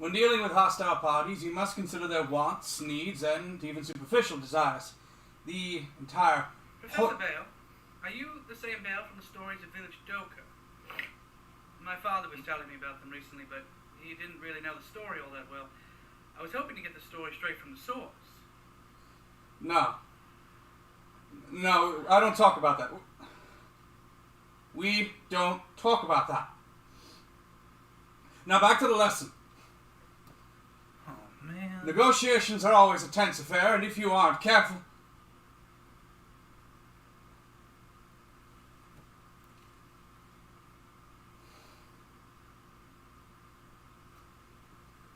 When dealing with hostile parties, you must consider their wants, needs, and even superficial desires. The entire... Professor Bale, are you the same Bale from the stories of Village Doka? My father was telling me about them recently, but he didn't really know the story all that well. I was hoping to get the story straight from the source. No, I don't talk about that. We don't talk about that. Now back to the lesson. Oh, man. Negotiations are always a tense affair, and if you aren't careful...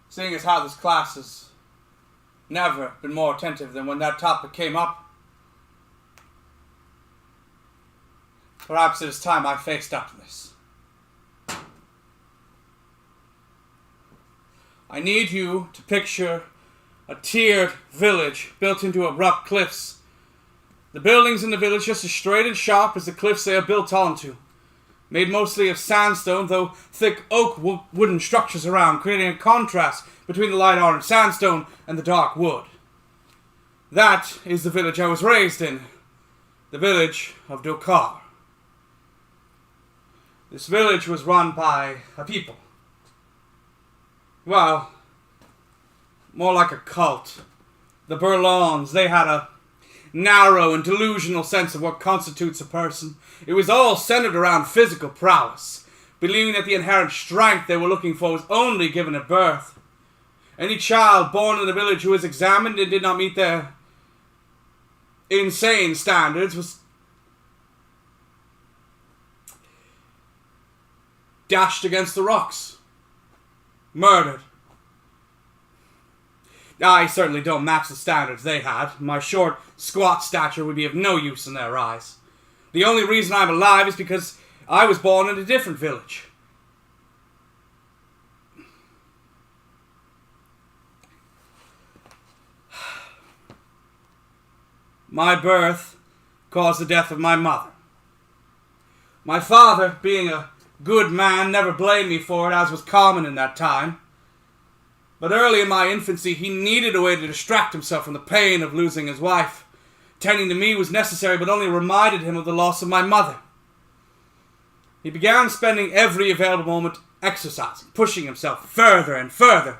Seeing as how this class has never been more attentive than when that topic came up, perhaps it is time I faced up to this. I need you to picture a tiered village built into abrupt cliffs. The buildings in the village just as straight and sharp as the cliffs they are built onto. Made mostly of sandstone, though thick oak wooden structures around, creating a contrast between the light orange sandstone and the dark wood. That is the village I was raised in, the village of Dokar. This village was run by a people. Well, more like a cult. The Burr-lohns, they had a narrow and delusional sense of what constitutes a person. It was all centered around physical prowess, believing that the inherent strength they were looking for was only given at birth. Any child born in the village who was examined and did not meet their insane standards was dashed against the rocks, murdered. I certainly don't match the standards they had. My short, squat stature would be of no use in their eyes. The only reason I'm alive is because I was born in a different village. My birth caused the death of my mother. My father, being a good man, never blamed me for it, as was common in that time. But early in my infancy, he needed a way to distract himself from the pain of losing his wife. Tending to me was necessary, but only reminded him of the loss of my mother. He began spending every available moment exercising, pushing himself further and further.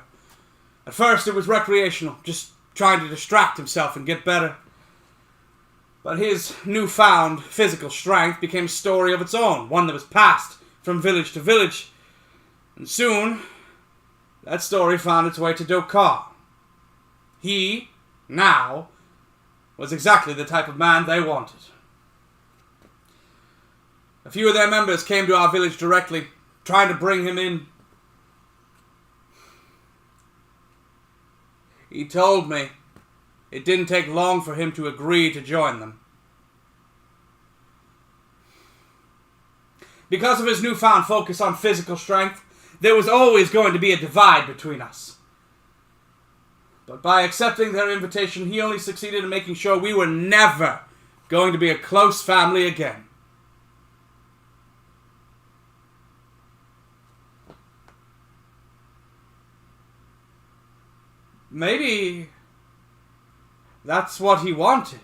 At first, it was recreational, just trying to distract himself and get better. But his newfound physical strength became a story of its own, one that was passed from village to village. And soon, that story found its way to Dokar. He, now, was exactly the type of man they wanted. A few of their members came to our village directly, trying to bring him in. He told me it didn't take long for him to agree to join them. Because of his newfound focus on physical strength, there was always going to be a divide between us. But by accepting their invitation, he only succeeded in making sure we were never going to be a close family again. Maybe that's what he wanted.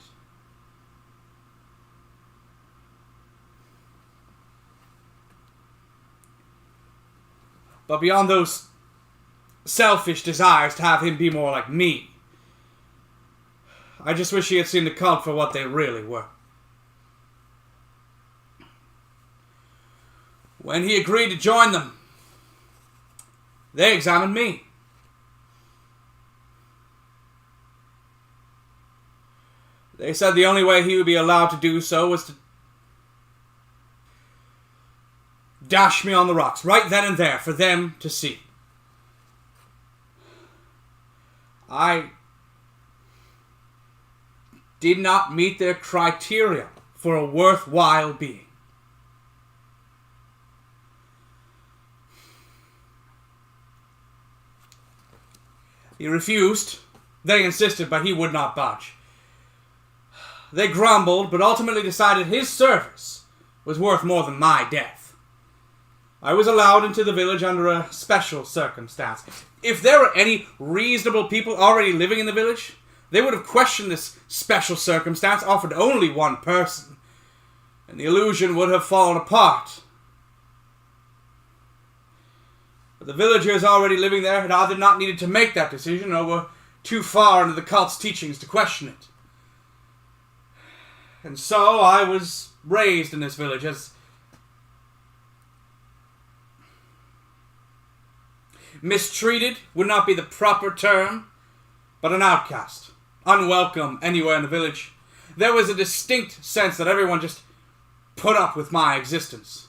But beyond those selfish desires to have him be more like me, I just wish he had seen the cult for what they really were. When he agreed to join them, they examined me. They said the only way he would be allowed to do so was to dash me on the rocks, right then and there, for them to see. I did not meet their criteria for a worthwhile being. He refused. They insisted, but he would not budge. They grumbled, but ultimately decided his service was worth more than my death. I was allowed into the village under a special circumstance. If there were any reasonable people already living in the village, they would have questioned this special circumstance offered only one person, and the illusion would have fallen apart. But the villagers already living there had either not needed to make that decision or were too far into the cult's teachings to question it. And so I was raised in this village as mistreated would not be the proper term, but an outcast, unwelcome anywhere in the village. There was a distinct sense that everyone just put up with my existence.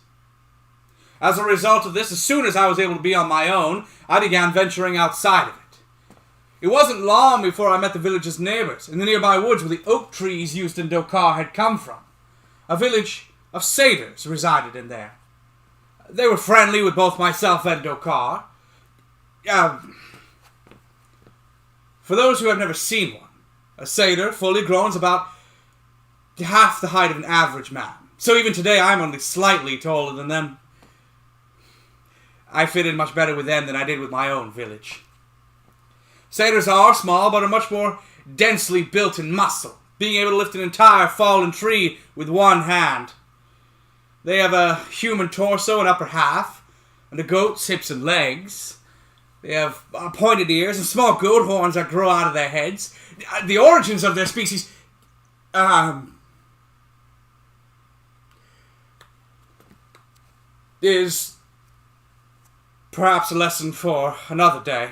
As a result of this, as soon as I was able to be on my own, I began venturing outside of it. It wasn't long before I met the village's neighbours in the nearby woods where the oak trees used in Dokar had come from. A village of satyrs resided in there. They were friendly with both myself and Dokar. For those who have never seen one, a satyr, fully grown, is about half the height of an average man. So even today, I'm only slightly taller than them. I fit in much better with them than I did with my own village. Satyrs are small, but are much more densely built in muscle, being able to lift an entire fallen tree with one hand. They have a human torso and upper half, and a goat's hips and legs. They have pointed ears and small goat horns that grow out of their heads. The origins of their species is perhaps a lesson for another day.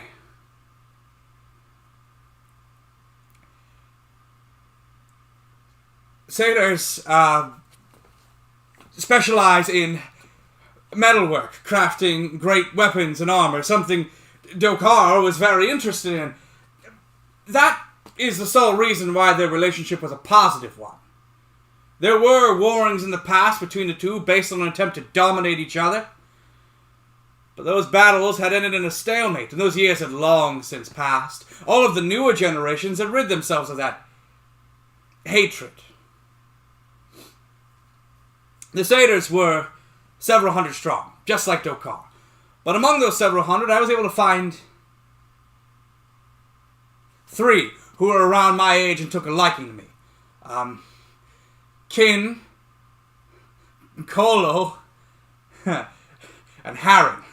Satyrs specialize in metalwork, crafting great weapons and armor, something Dokar was very interested in. That is the sole reason why their relationship was a positive one. There were warrings in the past between the two based on an attempt to dominate each other, but those battles had ended in a stalemate, and those years had long since passed. All of the newer generations had rid themselves of that hatred. The satyrs were several hundred strong, just like Dokar. But among those several hundred, I was able to find 3 who were around my age and took a liking to me. Kin, Kolo, and Haran.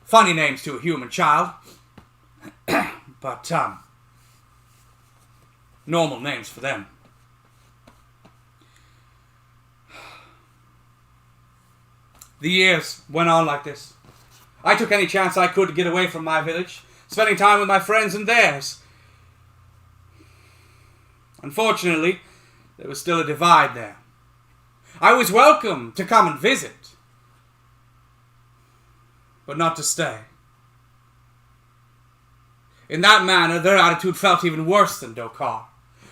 Funny names to a human child, but normal names for them. The years went on like this. I took any chance I could to get away from my village, spending time with my friends and theirs. Unfortunately, there was still a divide there. I was welcome to come and visit, but not to stay. In that manner, their attitude felt even worse than Dokar.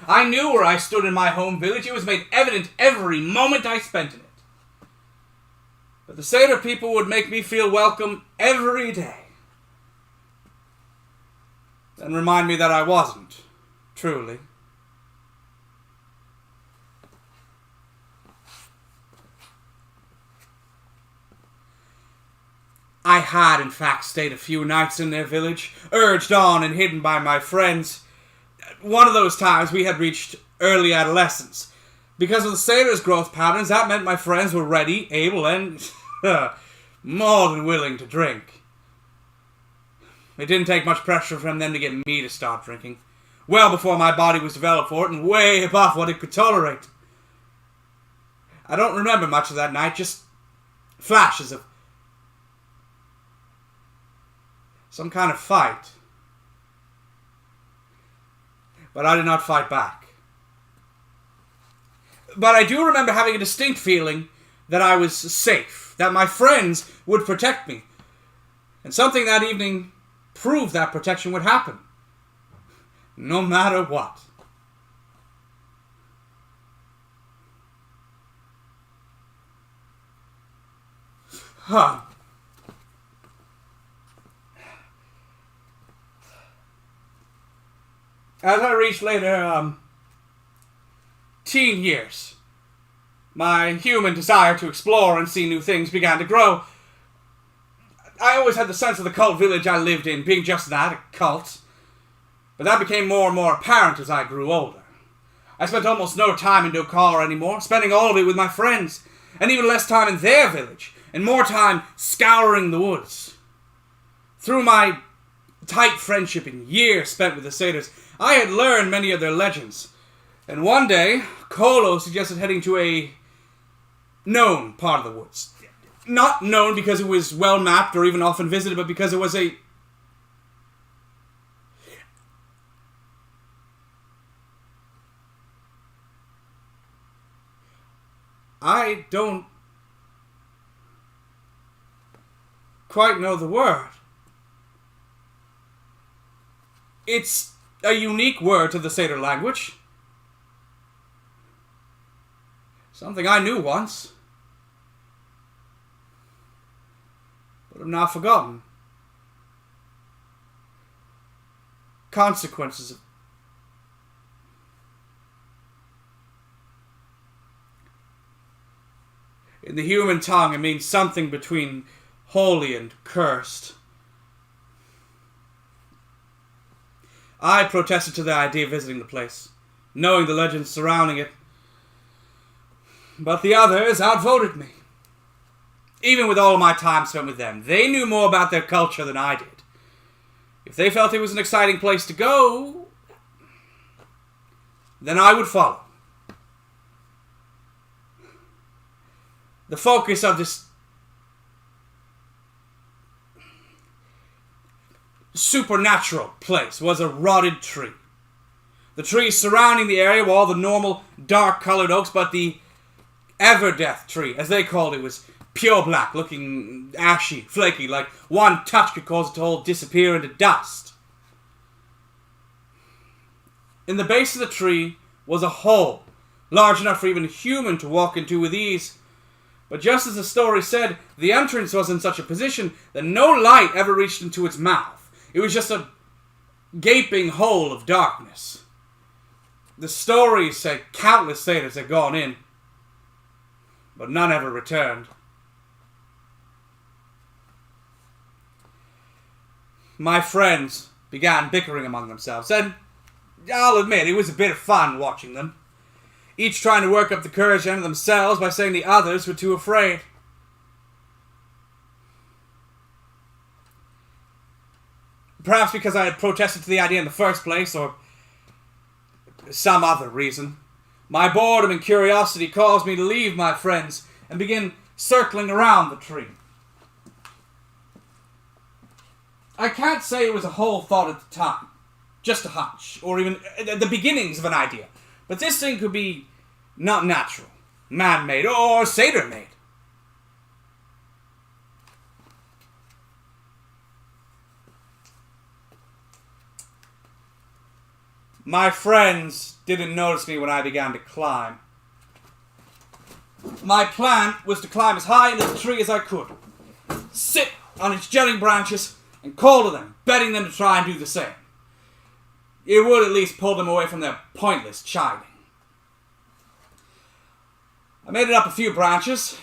I knew where I stood in my home village. It was made evident every moment I spent in it. But the Satyr people would make me feel welcome every day, and remind me that I wasn't, truly. I had, in fact, stayed a few nights in their village, urged on and hidden by my friends. One of those times we had reached early adolescence. Because of the Satyr's growth patterns, that meant my friends were ready, able, and more than willing to drink. It didn't take much pressure from them to get me to start drinking. Well before my body was developed for it, and way above what it could tolerate. I don't remember much of that night, just flashes of some kind of fight. But I did not fight back. But I do remember having a distinct feeling that I was safe, that my friends would protect me. And something that evening proved that protection would happen, no matter what. Huh. As I reached later, teen years, my human desire to explore and see new things began to grow. I always had the sense of the cult village I lived in being just that, a cult. But that became more and more apparent as I grew older. I spent almost no time in Dokar anymore, spending all of it with my friends, and even less time in their village, and more time scouring the woods. Through my tight friendship and years spent with the Satyrs, I had learned many of their legends. And one day, Kolo suggested heading to a known part of the woods. Not known because it was well mapped or even often visited, but because it was a... I don't quite know the word. It's a unique word to the Satyr language. Something I knew once, but have now forgotten. Consequences of... In the human tongue, it means something between holy and cursed. I protested to the idea of visiting the place, knowing the legends surrounding it. But the others outvoted me. Even with all my time spent with them, they knew more about their culture than I did. If they felt it was an exciting place to go, then I would follow. The focus of this supernatural place was a rotted tree. The trees surrounding the area were all the normal dark-colored oaks, but the Everdeath tree, as they called it, was pure black, looking ashy, flaky, like one touch could cause it to all disappear into dust. In the base of the tree was a hole, large enough for even a human to walk into with ease. But just as the story said, the entrance was in such a position that no light ever reached into its mouth. It was just a gaping hole of darkness. The stories say countless satyrs had gone in, but none ever returned. My friends began bickering among themselves, and I'll admit it was a bit of fun watching them, each trying to work up the courage into themselves by saying the others were too afraid. Perhaps because I had protested to the idea in the first place, or some other reason, my boredom and curiosity caused me to leave my friends and begin circling around the tree. I can't say it was a whole thought at the time, just a hunch, or even the beginnings of an idea. But this thing could be not natural, man-made, or satyr-made. My friends didn't notice me when I began to climb. My plan was to climb as high into the tree as I could, sit on its jutting branches, and call to them, begging them to try and do the same. It would at least pull them away from their pointless chiding. I made it up a few branches,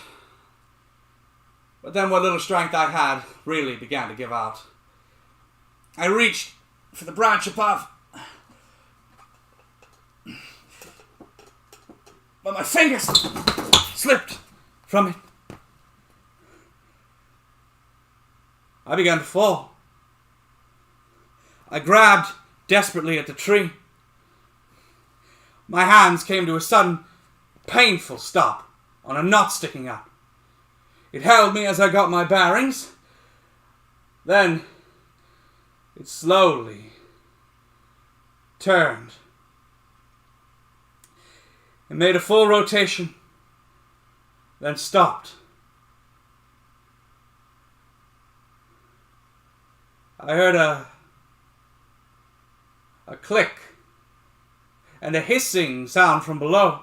but then what little strength I had really began to give out. I reached for the branch above, but my fingers slipped from it. I began to fall. I grabbed desperately at the tree. My hands came to a sudden, painful stop on a knot sticking up. It held me as I got my bearings. Then it slowly turned. It made a full rotation, then stopped. I heard a click and a hissing sound from below.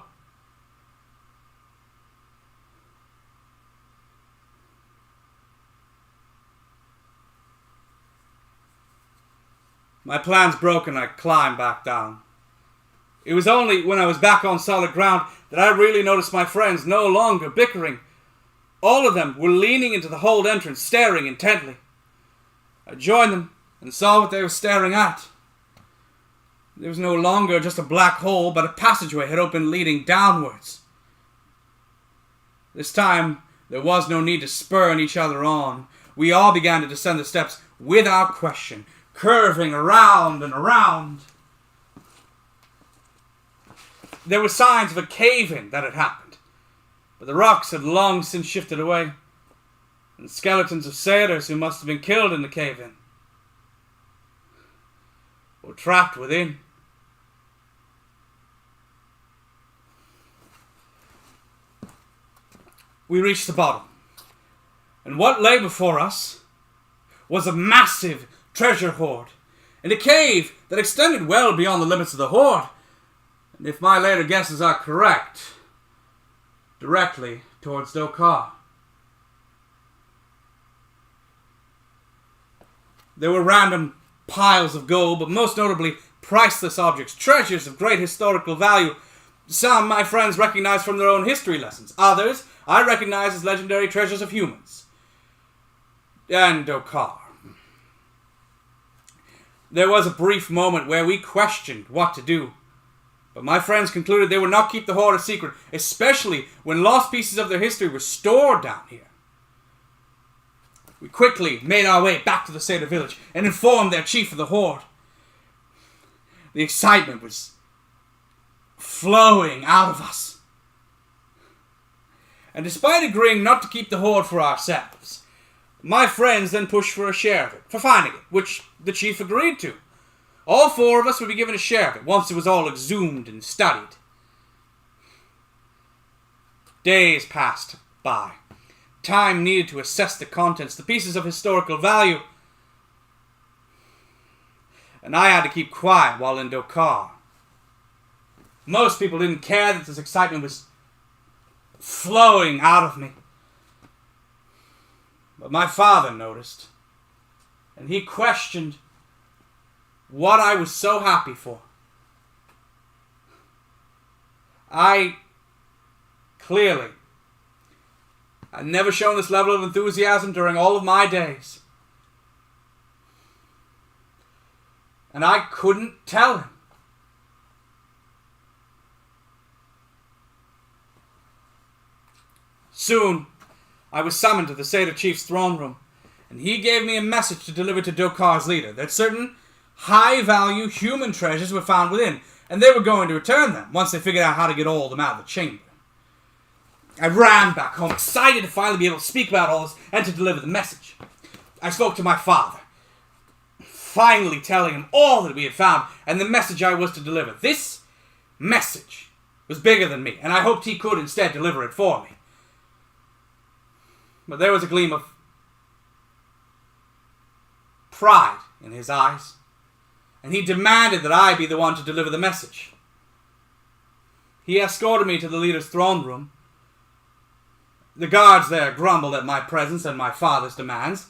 My plan's broken. I climbed back down. It was only when I was back on solid ground that I really noticed my friends no longer bickering. All of them were leaning into the hold entrance, staring intently. I joined them and saw what they were staring at. There was no longer just a black hole, but a passageway had opened leading downwards. This time, there was no need to spur each other on. We all began to descend the steps without question, curving around and around. There were signs of a cave-in that had happened, but the rocks had long since shifted away, and skeletons of satyrs who must have been killed in the cave-in were trapped within. We reached the bottom, and what lay before us was a massive treasure hoard, and a cave that extended well beyond the limits of the hoard, and if my later guesses are correct, directly towards Dokar. There were random piles of gold, but most notably priceless objects, treasures of great historical value. Some my friends recognized from their own history lessons. Others I recognized as legendary treasures of humans. And Dokar. There was a brief moment where we questioned what to do, but my friends concluded they would not keep the hoard a secret, especially when lost pieces of their history were stored down here. We quickly made our way back to the Satyr village and informed their chief of the hoard. The excitement was flowing out of us. And despite agreeing not to keep the hoard for ourselves, my friends then pushed for a share of it, for finding it, which the chief agreed to. All four of us would be given a share of it once it was all exhumed and studied. Days passed by. Time needed to assess the contents, the pieces of historical value. And I had to keep quiet while in Dokar. Most people didn't care that this excitement was flowing out of me. But my father noticed, and he questioned what I was so happy for. I'd never shown this level of enthusiasm during all of my days. And I couldn't tell him. Soon, I was summoned to the Satyr Chief's throne room, and he gave me a message to deliver to Dokar's leader, that certain high-value human treasures were found within, and they were going to return them once they figured out how to get all of them out of the chamber. I ran back home, excited to finally be able to speak about all this and to deliver the message. I spoke to my father, finally telling him all that we had found and the message I was to deliver. This message was bigger than me, and I hoped he could instead deliver it for me. But there was a gleam of pride in his eyes, and he demanded that I be the one to deliver the message. He escorted me to the leader's throne room. The guards there grumbled at my presence and my father's demands,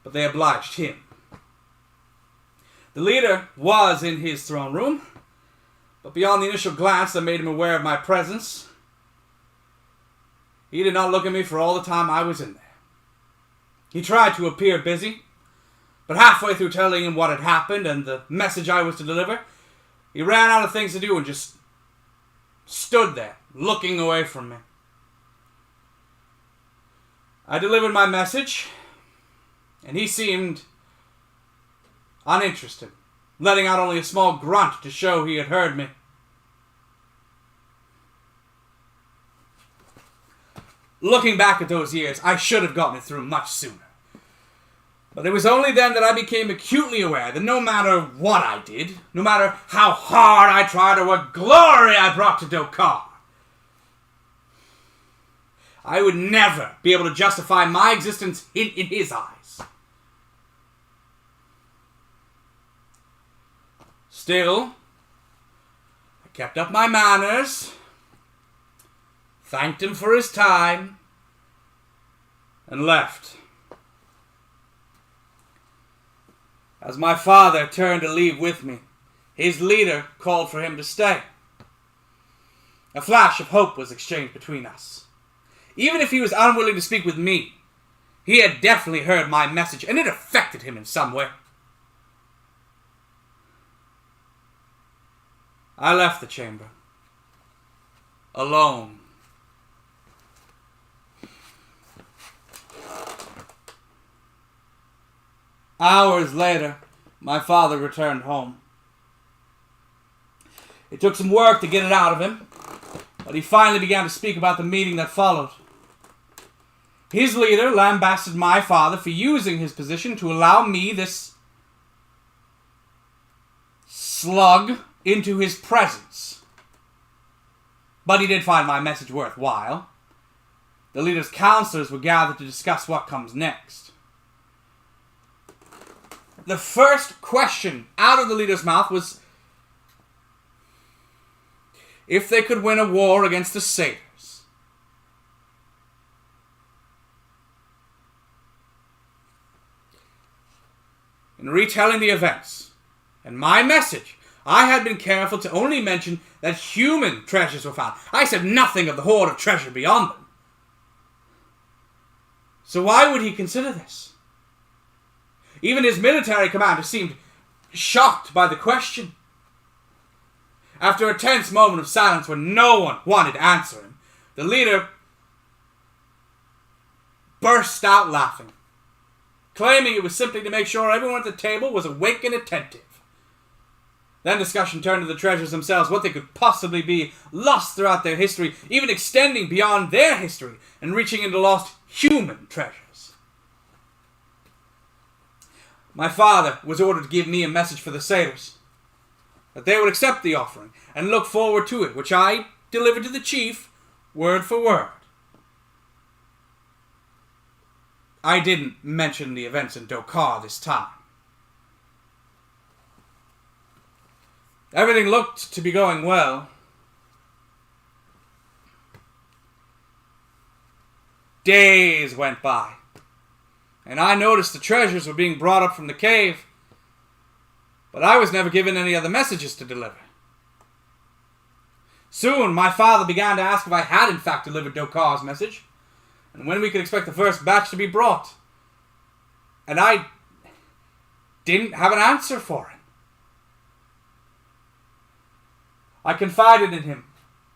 but they obliged him. The leader was in his throne room, but beyond the initial glance that made him aware of my presence, he did not look at me for all the time I was in there. He tried to appear busy, but halfway through telling him what had happened and the message I was to deliver, he ran out of things to do and just stood there, looking away from me. I delivered my message, and he seemed uninterested, letting out only a small grunt to show he had heard me. Looking back at those years, I should have gotten it through much sooner. But it was only then that I became acutely aware that no matter what I did, no matter how hard I tried or what glory I brought to Dokar, I would never be able to justify my existence in his eyes. Still, I kept up my manners, thanked him for his time, and left. As my father turned to leave with me, his leader called for him to stay. A flash of hope was exchanged between us. Even if he was unwilling to speak with me, he had definitely heard my message, and it affected him in some way. I left the chamber. Alone. Hours later, my father returned home. It took some work to get it out of him, but he finally began to speak about the meeting that followed. His leader lambasted my father for using his position to allow me, this slug, into his presence. But he did find my message worthwhile. The leader's counselors were gathered to discuss what comes next. The first question out of the leader's mouth was if they could win a war against the Satyrs. In retelling the events and my message, I had been careful to only mention that human treasures were found. I said nothing of the hoard of treasure beyond them. So why would he consider this? Even his military commander seemed shocked by the question. After a tense moment of silence where no one wanted to answer him, the leader burst out laughing, claiming it was simply to make sure everyone at the table was awake and attentive. Then discussion turned to the treasures themselves, what they could possibly be, lost throughout their history, even extending beyond their history and reaching into lost human treasures. My father was ordered to give me a message for the Satyrs, that they would accept the offering and look forward to it, which I delivered to the chief, word for word. I didn't mention the events in Dokar this time. Everything looked to be going well. Days went by, and I noticed the treasures were being brought up from the cave, but I was never given any other messages to deliver. Soon, my father began to ask if I had in fact delivered Dokar's message, and when we could expect the first batch to be brought. And I didn't have an answer for him. I confided in him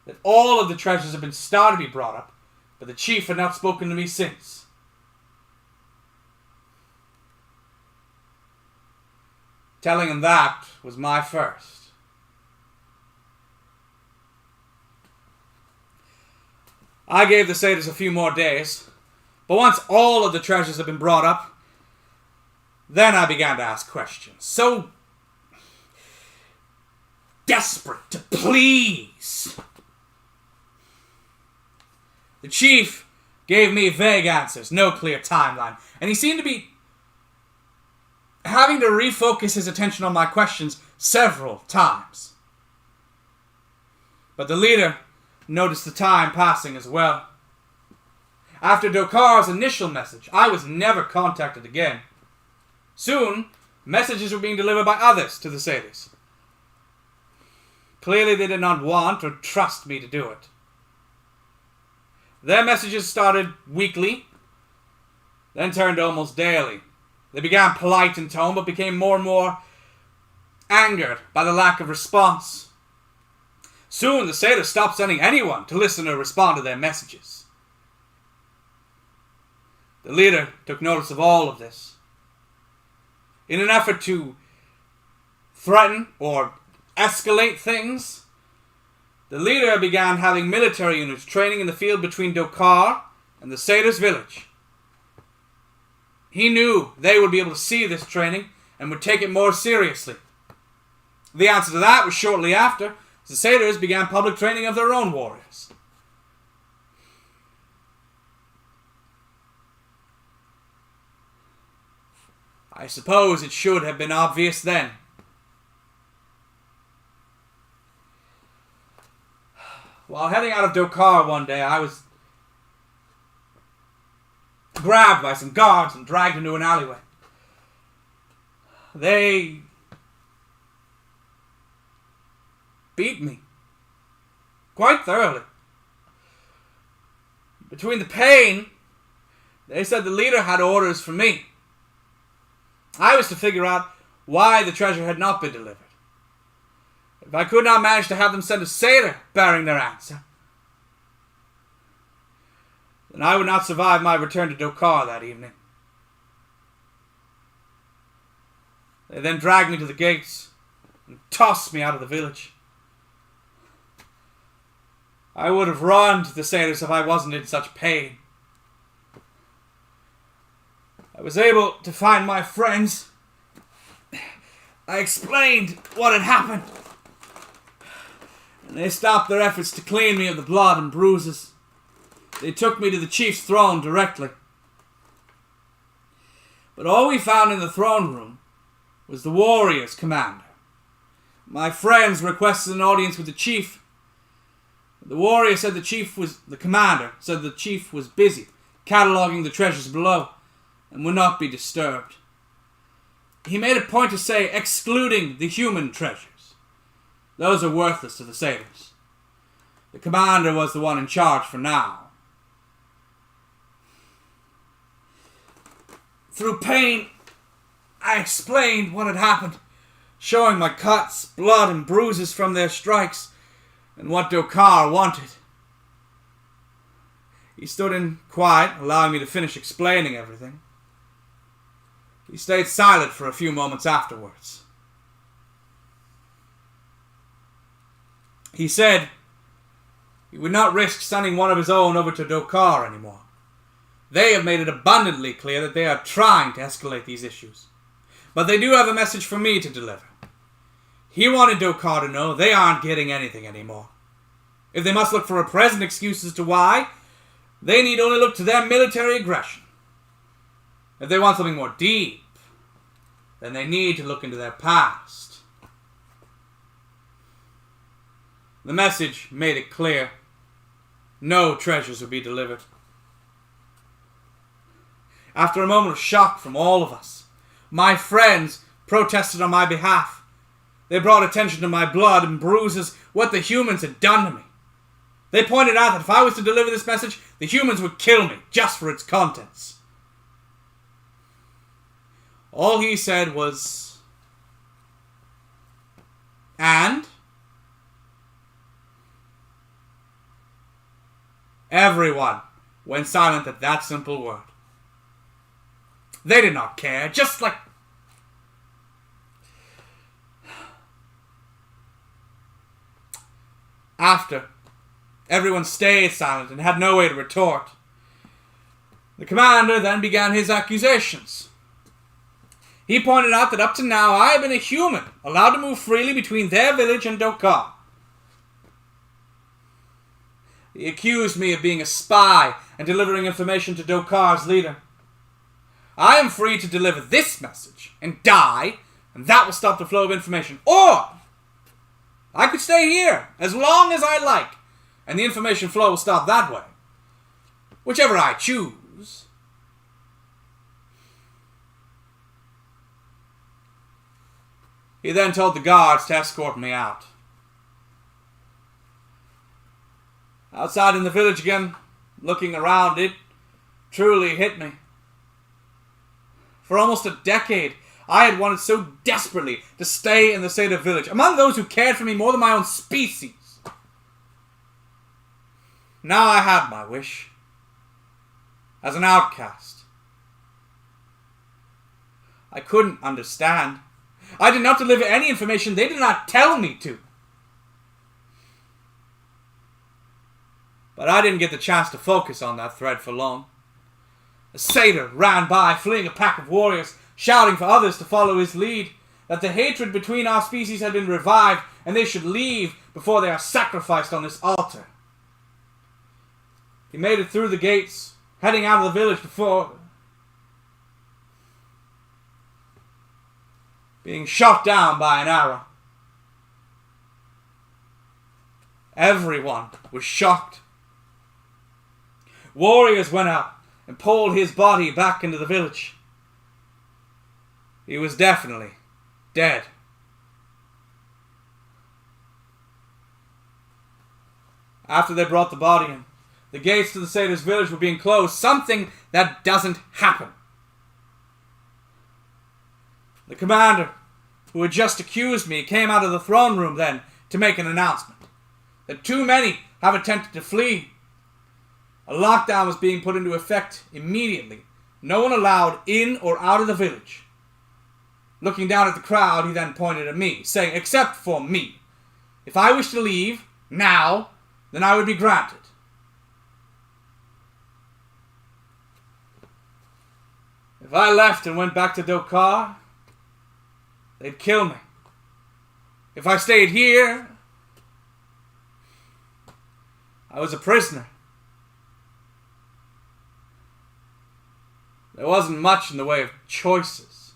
that all of the treasures had been started to be brought up, but the chief had not spoken to me since. Telling him that was my first. I gave the Satyrs a few more days, but once all of the treasures had been brought up, then I began to ask questions. So desperate to please. The chief gave me vague answers, no clear timeline, and he seemed to be having to refocus his attention on my questions several times. But the leader noticed the time passing as well. After Dokar's initial message, I was never contacted again. Soon, messages were being delivered by others to the Satyrs. Clearly they did not want or trust me to do it. Their messages started weekly, then turned almost daily. They began polite in tone, but became more and more angered by the lack of response. Soon the Satyrs stopped sending anyone to listen or respond to their messages. The leader took notice of all of this. In an effort to threaten or escalate things, the leader began having military units training in the field between Dokar and the Satyrs' village. He knew they would be able to see this training and would take it more seriously. The answer to that was shortly after, as the Satyrs began public training of their own warriors. I suppose it should have been obvious then. While heading out of Dokar one day, I was grabbed by some guards and dragged into an alleyway. They beat me. Quite thoroughly. Between the pain, they said the leader had orders for me. I was to figure out why the treasure had not been delivered. If I could not manage to have them send a satyr bearing their answer, then I would not survive my return to Dokar that evening. They then dragged me to the gates and tossed me out of the village. I would have run to the satyrs if I wasn't in such pain. I was able to find my friends. I explained what had happened, and they stopped their efforts to clean me of the blood and bruises. They took me to the chief's throne directly. But all we found in the throne room was the warrior's commander. My friends requested an audience with the chief. The warrior said the commander said the chief was busy cataloguing the treasures below and would not be disturbed. He made a point to say excluding the human treasures. Those are worthless to the satyrs. The commander was the one in charge for now. Through pain, I explained what had happened, showing my cuts, blood, and bruises from their strikes, and what Dokar wanted. He stood in quiet, allowing me to finish explaining everything. He stayed silent for a few moments afterwards. He said he would not risk sending one of his own over to Dokar anymore. They have made it abundantly clear that they are trying to escalate these issues. But they do have a message for me to deliver. He wanted Dokar to know they aren't getting anything anymore. If they must look for a present excuse as to why, they need only look to their military aggression. If they want something more deep, then they need to look into their past. The message made it clear. No treasures would be delivered. After a moment of shock from all of us, my friends protested on my behalf. They brought attention to my blood and bruises, what the humans had done to me. They pointed out that if I was to deliver this message, the humans would kill me just for its contents. All he said was, "And?" Everyone went silent at that simple word. They did not care, just like... After everyone stayed silent and had no way to retort, the commander then began his accusations. He pointed out that up to now I had been a human, allowed to move freely between their village and Dokar. He accused me of being a spy and delivering information to Dokar's leader. I am free to deliver this message and die, and that will stop the flow of information. Or I could stay here as long as I like, and the information flow will stop that way. Whichever I choose. He then told the guards to escort me out. Outside in the village again, looking around, it truly hit me. For almost a decade, I had wanted so desperately to stay in the Satyr village, among those who cared for me more than my own species. Now I had my wish. As an outcast. I couldn't understand. I did not deliver any information they did not tell me to. But I didn't get the chance to focus on that thread for long. A satyr ran by, fleeing a pack of warriors, shouting for others to follow his lead, that the hatred between our species had been revived, and they should leave before they are sacrificed on this altar. He made it through the gates, heading out of the village before being shot down by an arrow. Everyone was shocked. Warriors went out and pulled his body back into the village. He was definitely dead. after they brought the body in, the gates to the Satyr's village were being closed, something that doesn't happen. The commander, who had just accused me, came out of the throne room then to make an announcement that too many have attempted to flee. A lockdown was being put into effect immediately. No one allowed in or out of the village. Looking down at the crowd, he then pointed at me, saying, "Except for me. If I wish to leave, now, then I would be granted." If I left and went back to Dokar, they'd kill me. If I stayed here, I was a prisoner. There wasn't much in the way of choices.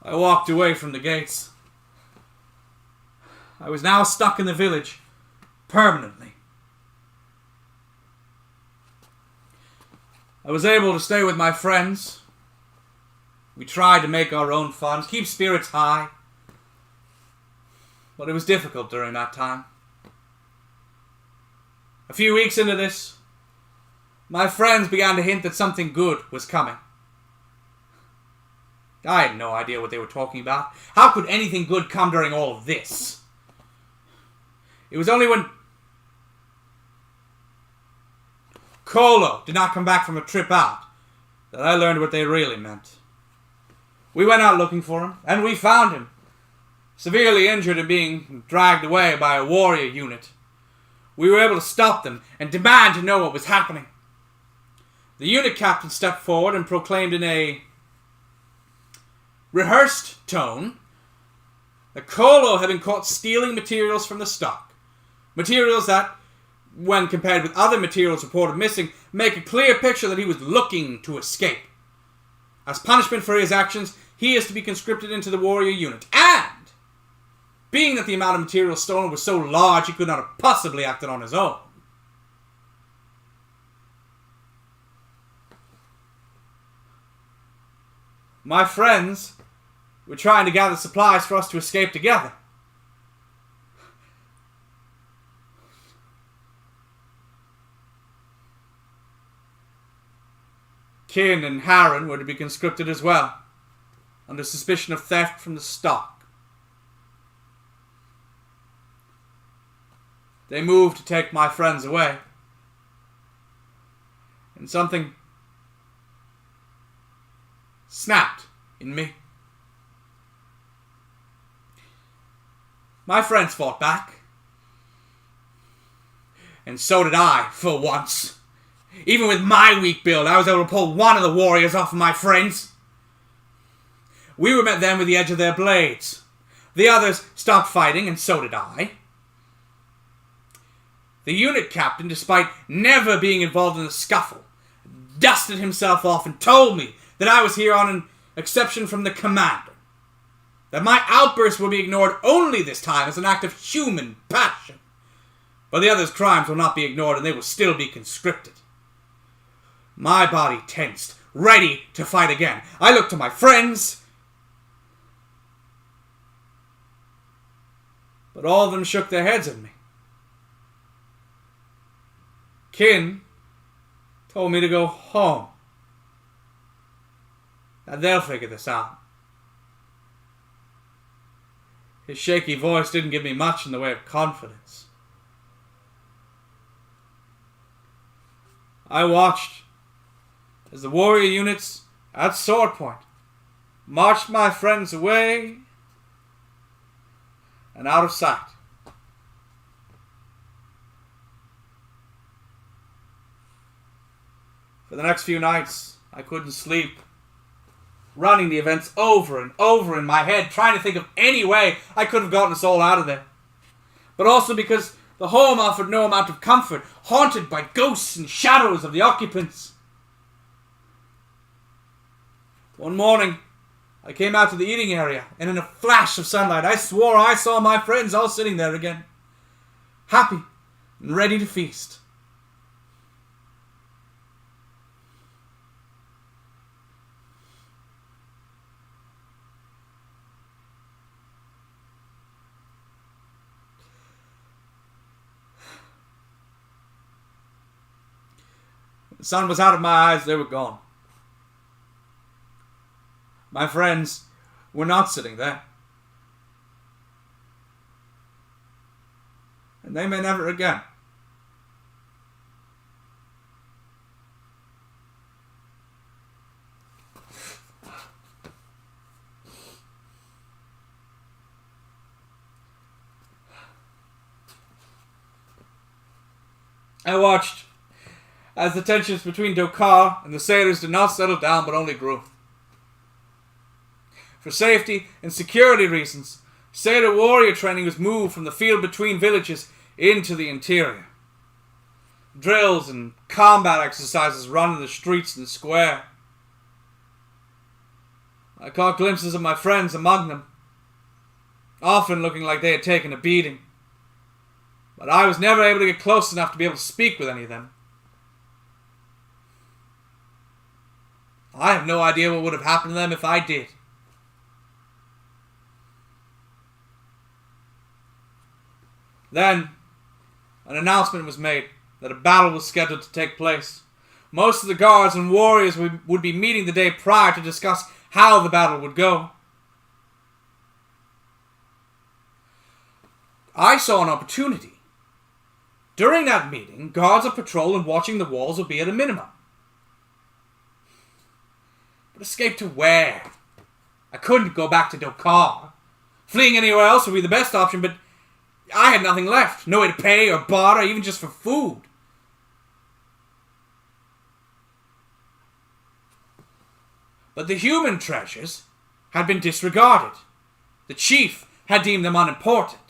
I walked away from the gates. I was now stuck in the village permanently. I was able to stay with my friends. We tried to make our own funds, keep spirits high. But it was difficult during that time. A few weeks into this, my friends began to hint that something good was coming. I had no idea what they were talking about. How could anything good come during all of this? It was only when Kolo did not come back from a trip out that I learned what they really meant. We went out looking for him, and we found him, severely injured and being dragged away by a warrior unit. We were able to stop them and demand to know what was happening. The unit captain stepped forward and proclaimed in a rehearsed tone that Kolo had been caught stealing materials from the stock. Materials that, when compared with other materials reported missing, make a clear picture that he was looking to escape. As punishment for his actions, he is to be conscripted into the warrior unit. And, being that the amount of material stolen was so large, he could not have possibly acted on his own. My friends were trying to gather supplies for us to escape together. Kin and Harren were to be conscripted as well, under suspicion of theft from the stock. They moved to take my friends away, and something snapped in me. My friends fought back, and so did I, for once. Even with my weak build, I was able to pull one of the warriors off of my friends. We were met then with the edge of their blades. The others stopped fighting, and so did I. The unit captain, despite never being involved in a scuffle, dusted himself off and told me that I was here on an exception from the commander. That my outbursts will be ignored only this time as an act of human passion. But the others' crimes will not be ignored, and they will still be conscripted. My body tensed, ready to fight again. I looked to my friends, but all of them shook their heads at me. Kin told me to go home. That they'll figure this out. His shaky voice didn't give me much in the way of confidence. I watched as the warrior units at sword point marched my friends away and out of sight. For the next few nights, I couldn't sleep, running the events over and over in my head, trying to think of any way I could have gotten us all out of there. But also because the home offered no amount of comfort, haunted by ghosts and shadows of the occupants. One morning, I came out to the eating area, and in a flash of sunlight, I swore I saw my friends all sitting there again, happy and ready to feast. The sun was out of my eyes, they were gone. My friends were not sitting there. And they may never again. I watched as the tensions between Dokar and the satyrs did not settle down but only grew. For safety and security reasons, satyr warrior training was moved from the field between villages into the interior. Drills and combat exercises run in the streets and square. I caught glimpses of my friends among them, often looking like they had taken a beating. But I was never able to get close enough to be able to speak with any of them. I have no idea what would have happened to them if I did. Then, an announcement was made that a battle was scheduled to take place. Most of the guards and warriors would be meeting the day prior to discuss how the battle would go. I saw an opportunity. During that meeting, guards on patrol and watching the walls would be at a minimum. But escape to where? I couldn't go back to Dokar. Fleeing anywhere else would be the best option, but I had nothing left. No way to pay or barter, even just for food. But the human treasures had been disregarded. The chief had deemed them unimportant.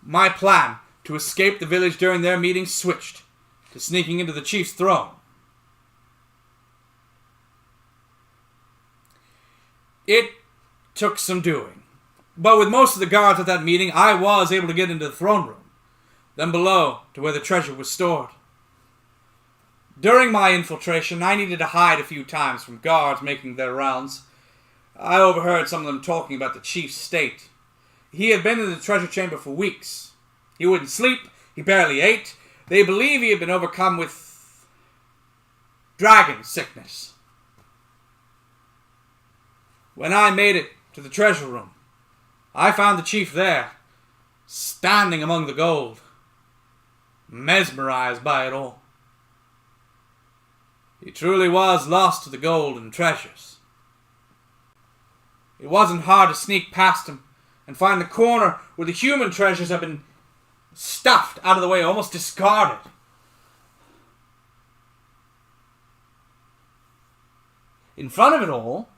My plan to escape the village during their meeting switched to sneaking into the chief's throne. It took some doing, but with most of the guards at that meeting, I was able to get into the throne room, then below to where the treasure was stored. During my infiltration, I needed to hide a few times from guards making their rounds. I overheard some of them talking about the chief's state. He had been in the treasure chamber for weeks. He wouldn't sleep. He barely ate. They believe he had been overcome with dragon sickness. When I made it to the treasure room, I found the chief there, standing among the gold, mesmerized by it all. He truly was lost to the gold and treasures. It wasn't hard to sneak past him and find the corner where the human treasures had been stuffed out of the way, almost discarded. In front of it all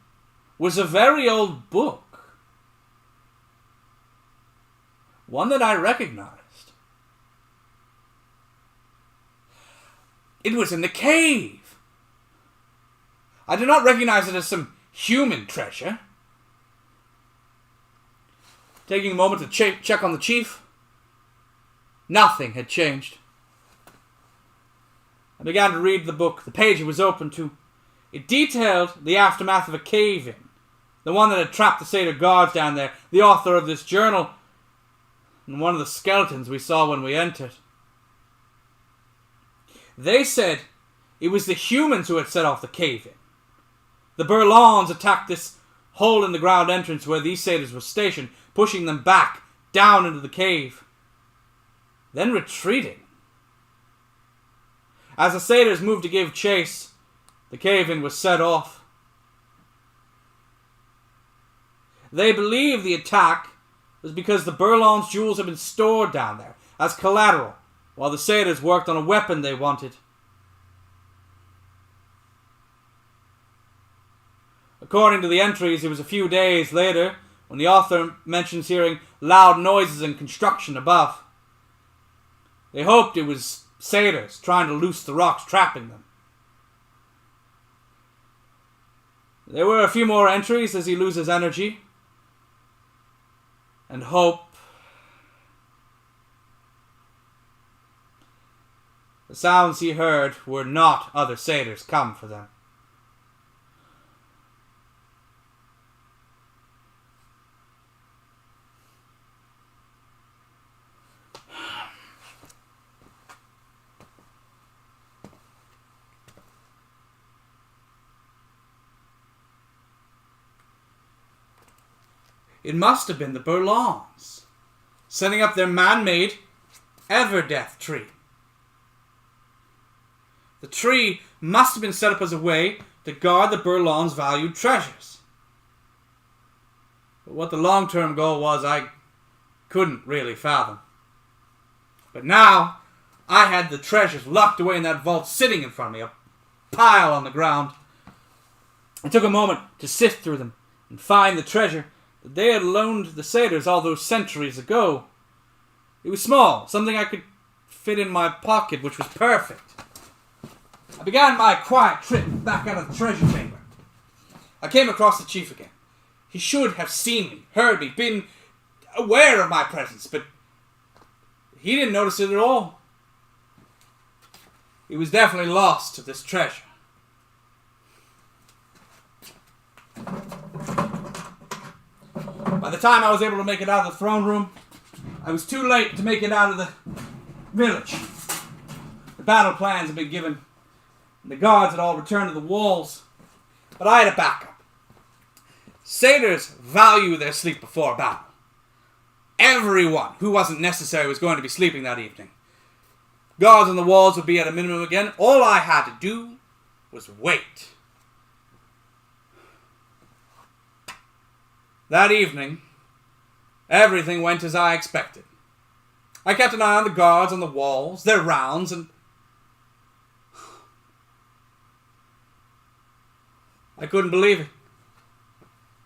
was a very old book. One that I recognized. It was in the cave. I did not recognize it as some human treasure. Taking a moment to check on the chief, nothing had changed. I began to read the book. The page it was open to. It detailed the aftermath of a cave-in. The one that had trapped the satyr guards down there. The author of this journal. And one of the skeletons we saw when we entered. They said it was the humans who had set off the cave-in. The Burr-lohns attacked this hole-in-the-ground entrance where these satyrs were stationed, pushing them back down into the cave, then retreating. As the satyrs moved to give chase, the cave-in was set off. They believe the attack was because the Burr-lohns' jewels had been stored down there as collateral, while the satyrs worked on a weapon they wanted. According to the entries, it was a few days later when the author mentions hearing loud noises and construction above. They hoped it was satyrs trying to loose the rocks trapping them. There were a few more entries as he loses energy and hope. The sounds he heard were not other satyrs come for them. it must have been the Burr-lohns, setting up their man-made ever-death tree. The tree must have been set up as a way to guard the Burr-lohns' valued treasures. But what the long-term goal was, I couldn't really fathom. But now, I had the treasures locked away in that vault sitting in front of me, a pile on the ground. I took a moment to sift through them and find the treasure that they had loaned the satyrs all those centuries ago. It was small, something I could fit in my pocket, which was perfect. I began my quiet trip back out of the treasure chamber. I came across the chief again. He should have seen me, heard me, been aware of my presence, but he didn't notice it at all. He was definitely lost to this treasure. By the time I was able to make it out of the throne room, I was too late to make it out of the village. The battle plans had been given, and the guards had all returned to the walls, but I had a backup. Satyrs value their sleep before battle. Everyone who wasn't necessary was going to be sleeping that evening. Guards on the walls would be at a minimum again. All I had to do was wait. That evening, everything went as I expected. I kept an eye on the guards on the walls, their rounds, and I couldn't believe it.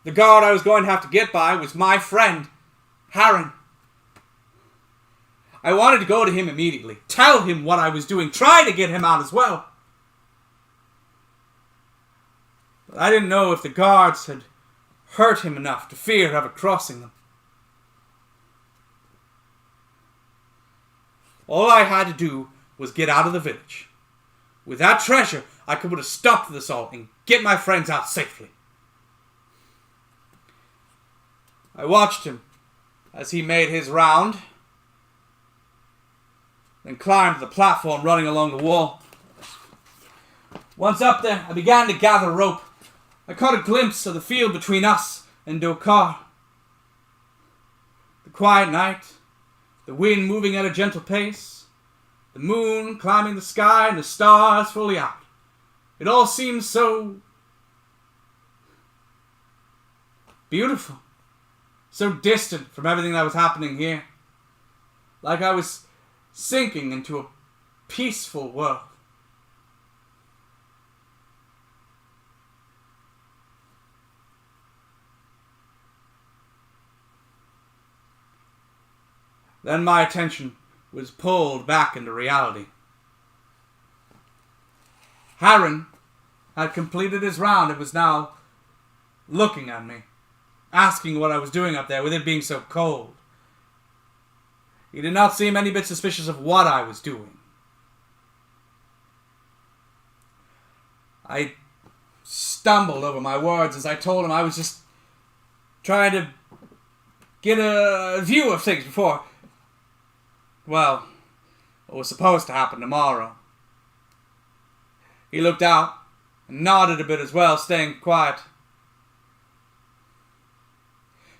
The guard I was going to have to get by was my friend, Harren. I wanted to go to him immediately, tell him what I was doing, try to get him out as well. But I didn't know if the guards had hurt him enough to fear ever crossing them. All I had to do was get out of the village. With that treasure, I could put a stop to this all and get my friends out safely. I watched him as he made his round, then climbed to the platform running along the wall. Once up there, I began to gather rope. I caught a glimpse of the field between us and Dokar. The quiet night, the wind moving at a gentle pace, the moon climbing the sky and the stars fully out. It all seemed so beautiful, so distant from everything that was happening here. Like I was sinking into a peaceful world. Then my attention was pulled back into reality. Harren had completed his round and was now looking at me, asking what I was doing up there with it being so cold. He did not seem any bit suspicious of what I was doing. I stumbled over my words as I told him I was just trying to get a view of things before, well, what was supposed to happen tomorrow. He looked out and nodded a bit as well, staying quiet.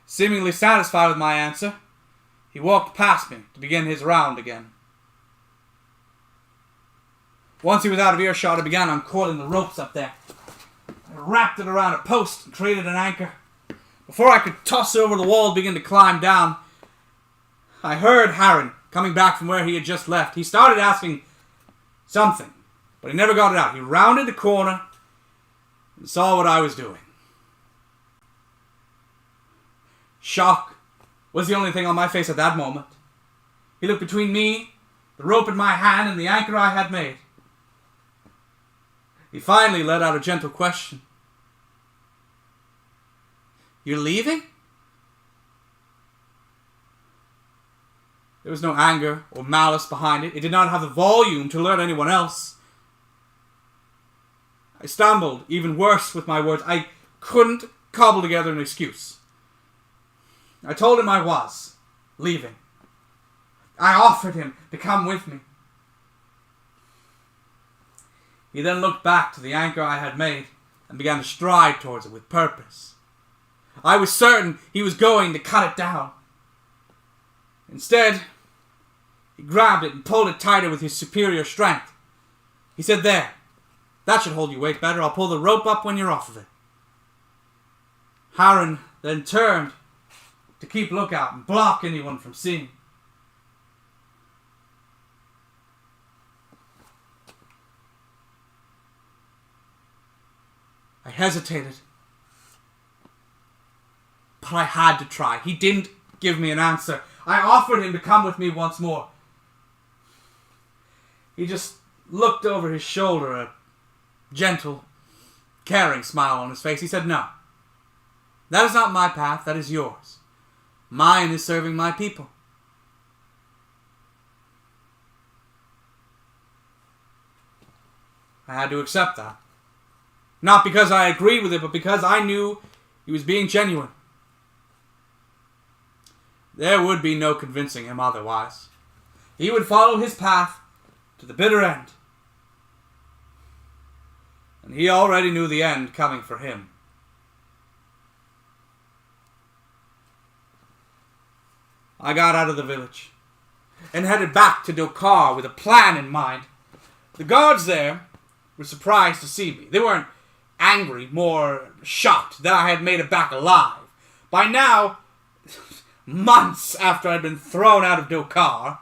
Seemingly satisfied with my answer, he walked past me to begin his round again. Once he was out of earshot, I began uncoiling the ropes up there. I wrapped it around a post and created an anchor. Before I could toss over the wall and begin to climb down, I heard Harren coming back from where he had just left. He started asking something, but he never got it out. He rounded the corner and saw what I was doing. Shock was the only thing on my face at that moment. He looked between me, the rope in my hand, and the anchor I had made. He finally let out a gentle question. "You're leaving?" There was no anger or malice behind it. It did not have the volume to alert anyone else. I stumbled even worse with my words. I couldn't cobble together an excuse. I told him I was leaving. I offered him to come with me. He then looked back to the anchor I had made and began to stride towards it with purpose. I was certain he was going to cut it down. Instead, he grabbed it and pulled it tighter with his superior strength. He said, "There, that should hold your weight better. I'll pull the rope up when you're off of it." Harren then turned to keep lookout and block anyone from seeing. I hesitated, but I had to try. He didn't give me an answer. I offered him to come with me once more. He just looked over his shoulder, a gentle, caring smile on his face. He said, "No, that is not my path, that is yours. Mine is serving my people." I had to accept that. Not because I agreed with it, but because I knew he was being genuine. There would be no convincing him otherwise. He would follow his path to the bitter end. And he already knew the end coming for him. I got out of the village and headed back to Dokar with a plan in mind. The guards there were surprised to see me. They weren't angry, more shocked that I had made it back alive. By now, months after I'd been thrown out of Dokar,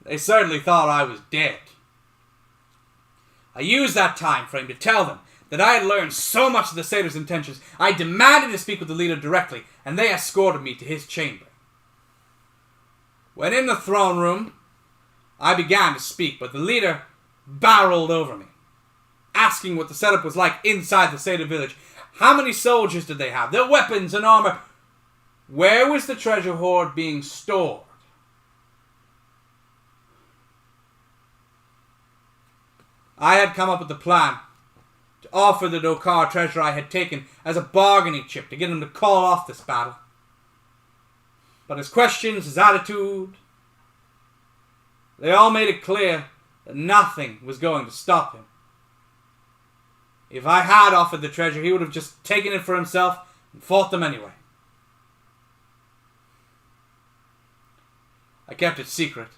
they certainly thought I was dead. I used that time frame to tell them that I had learned so much of the Satyr's intentions. I demanded to speak with the leader directly, and they escorted me to his chamber. When in the throne room, I began to speak, but the leader barreled over me, asking what the setup was like inside the Satyr village. How many soldiers did they have? Their weapons and armor. Where was the treasure hoard being stored? I had come up with a plan to offer the Dokar treasure I had taken as a bargaining chip to get him to call off this battle. But his questions, his attitude, they all made it clear that nothing was going to stop him. If I had offered the treasure, he would have just taken it for himself and fought them anyway. I kept it secret.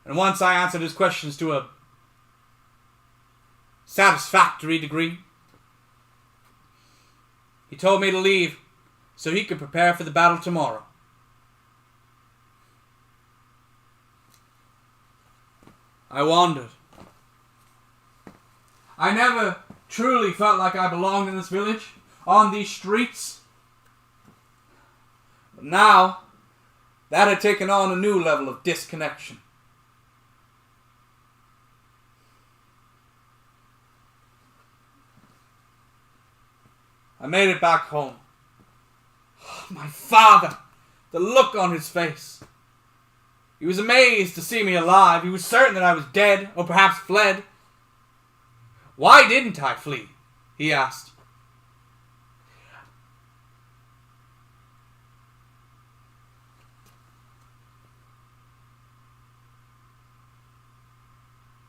And once I answered his questions to a satisfactory degree, he told me to leave so he could prepare for the battle tomorrow. I wandered. I never truly felt like I belonged in this village, on these streets. But now, that had taken on a new level of disconnection. I made it back home. My father, the look on his face. He was amazed to see me alive. He was certain that I was dead, or perhaps fled. "Why didn't I flee?" he asked.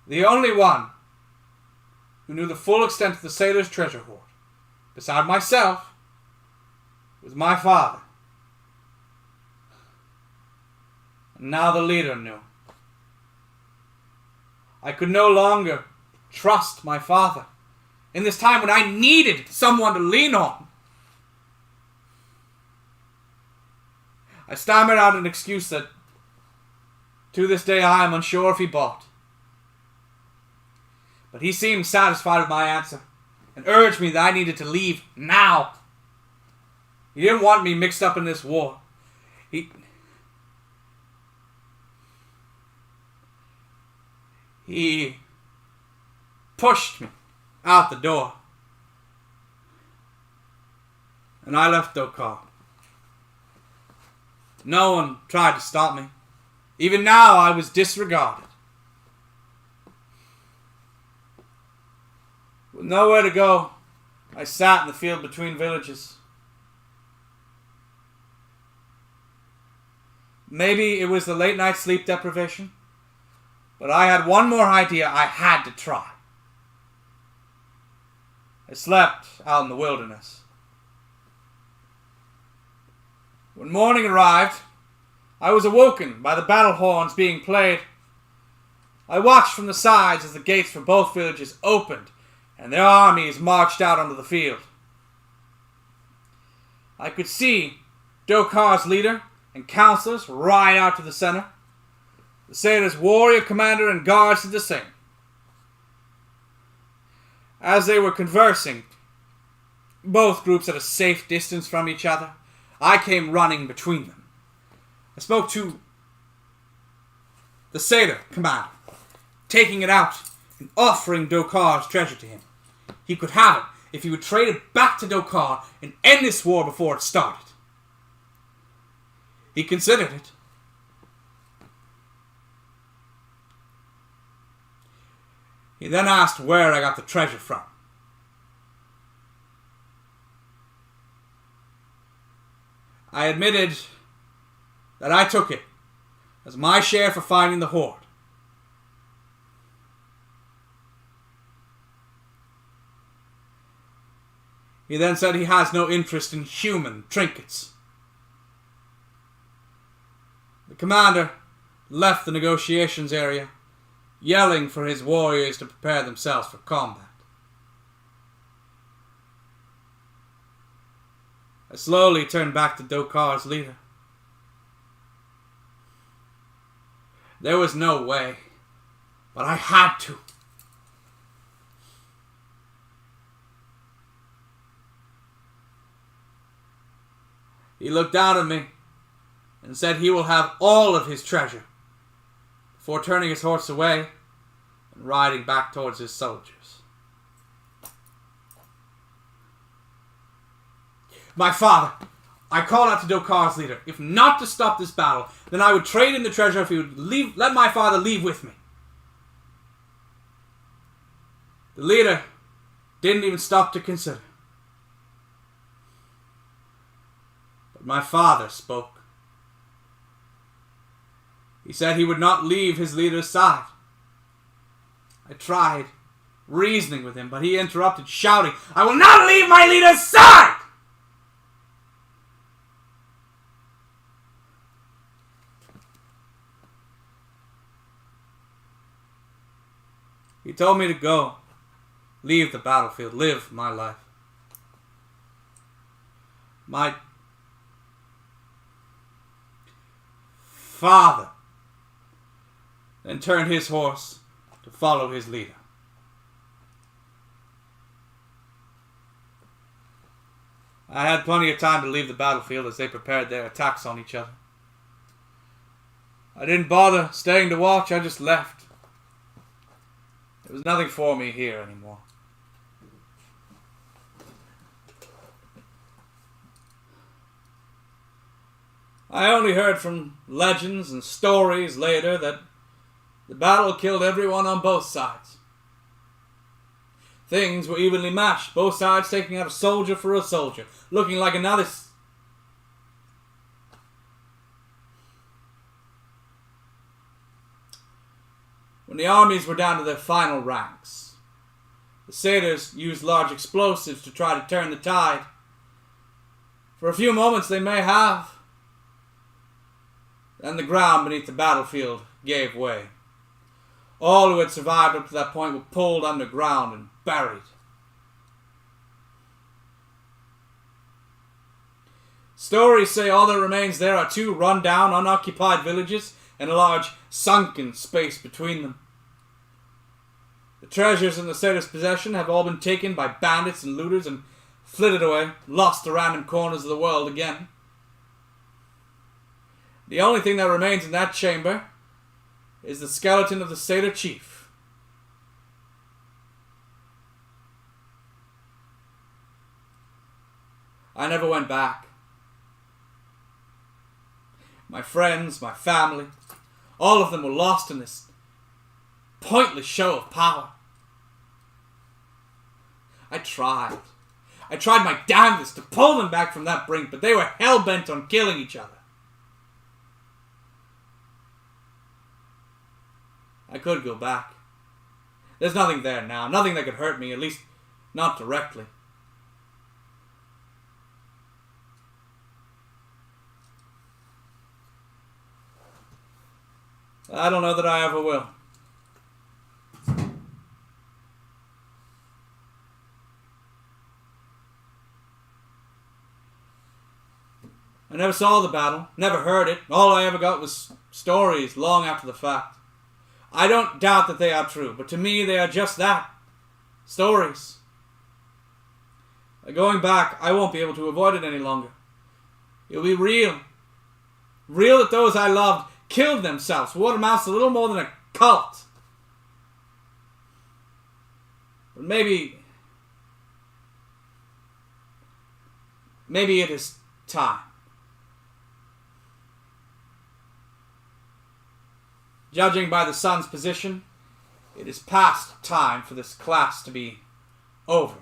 The only one who knew the full extent of the Satyr's treasure hoard, beside myself, was my father. And now the leader knew. I could no longer trust my father in this time when I needed someone to lean on. I stammered out an excuse that to this day I am unsure if he bought. But he seemed satisfied with my answer and urged me that I needed to leave now. He didn't want me mixed up in this war. He pushed me out the door. And I left Dokar. No one tried to stop me. Even now I was disregarded. With nowhere to go, I sat in the field between villages. Maybe it was the late night sleep deprivation, but I had one more idea I had to try. I slept out in the wilderness. When morning arrived, I was awoken by the battle horns being played. I watched from the sides as the gates for both villages opened and their armies marched out onto the field. I could see Dokar's leader and councillors ride out to the center. The Satyr's warrior commander and guards did the same. As they were conversing, both groups at a safe distance from each other, I came running between them. I spoke to the Satyr commander, taking it out and offering Dokar's treasure to him. He could have it if he would trade it back to Dokar and end this war before it started. He considered it. He then asked where I got the treasure from. I admitted that I took it as my share for finding the hoard. He then said he has no interest in human trinkets. The commander left the negotiations area, yelling for his warriors to prepare themselves for combat. I slowly turned back to Dokar's leader. There was no way, but I had to. He looked down at me and said he will have all of his treasure before turning his horse away and riding back towards his soldiers. My father, I called out to Dokar's leader, if not to stop this battle, then I would trade in the treasure if he would let my father leave with me. The leader didn't even stop to consider. But my father spoke. He said he would not leave his leader's side. I tried reasoning with him, but he interrupted, shouting, "I will not leave my leader's side!" He told me to go, leave the battlefield, live my life. My father then turned his horse to follow his leader. I had plenty of time to leave the battlefield as they prepared their attacks on each other. I didn't bother staying to watch, I just left. There was nothing for me here anymore. I only heard from legends and stories later that the battle killed everyone on both sides. Things were evenly matched, both sides taking out a soldier for a soldier, looking like another. When the armies were down to their final ranks, the Satyrs used large explosives to try to turn the tide. For a few moments they may have. Then the ground beneath the battlefield gave way. All who had survived up to that point were pulled underground and buried. Stories say all that remains there are 2 run-down, unoccupied villages and a large sunken space between them. The treasures in the Satyr's possession have all been taken by bandits and looters and flitted away, lost to random corners of the world again. The only thing that remains in that chamber is the skeleton of the Satyr chief. I never went back. My friends, my family, all of them were lost in this pointless show of power. I tried my damnedest to pull them back from that brink, but they were hell-bent on killing each other. I could go back. There's nothing there now, nothing that could hurt me, at least not directly. I don't know that I ever will. I never saw the battle, never heard it. All I ever got was stories long after the fact. I don't doubt that they are true, but to me they are just that. Stories. Going back, I won't be able to avoid it any longer. It'll be real. Real that those I loved killed themselves for what amounts to little more than a cult. But maybe it is time. Judging by the sun's position, it is past time for this class to be over.